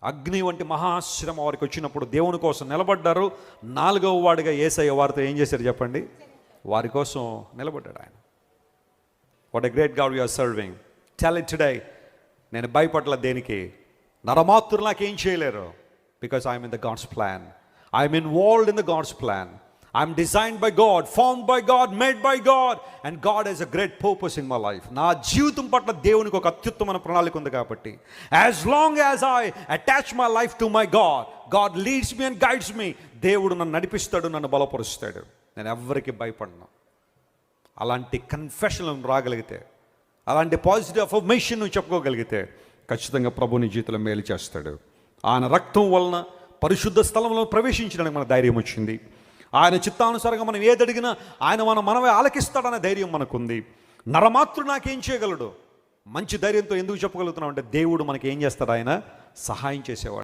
అగ్ని వంటి మహాశ్రమ వారికి వచ్చినప్పుడు దేవుని కోసం నిలబడ్డారు. 4వ వాడిగా యేసయ్య వారితో ఏం చేశారు చెప్పండి? వారి కోసం నిలబడ్డాడు ఆయన. What a great God you are serving. Tell it today. నేను భయపడల దేనికి, నరమాత్రులు నాకేం చేయలేరు. Because I'm in the God's plan. I'm involved in the God's plan. I'm designed by God, formed by God, made by God, and God has a great purpose in my life. నా జీవితం పట్ల దేవునికి ఒక అత్యుత్తమైన ప్రణాళిక ఉంది కాబట్టి, as long as I attach my life to my God, God leads me and guides me. దేవుడు నన్ను నడిపిస్తాడు, నన్ను బలపరుస్తాడు. నేను ఎవ్వరికి భయపడను. అలాంటి కన్ఫెషన్ రాగలిగితే, అలాంటి పాజిటివ్ అఫర్మేషన్ నువ్వు చెప్పుకోగలిగితే, ఖచ్చితంగా ప్రభు నీ జీవితంలో మేలు చేస్తాడు. ఆయన రక్తం వలన పరిశుద్ధ స్థలంలో ప్రవేశించడానికి మన ధైర్యం వచ్చింది. ఆయన చిత్తానుసారంగా మనం ఏదడిగినా ఆయన మనమే ఆలకిస్తాడనే ధైర్యం మనకుంది. నరమాత్రుడు నాకేం చేయగలడు? మంచి ధైర్యంతో ఎందుకు చెప్పగలుగుతున్నాం అంటే, దేవుడు మనకి ఏం చేస్తాడు? ఆయన సహాయం చేసేవాడు.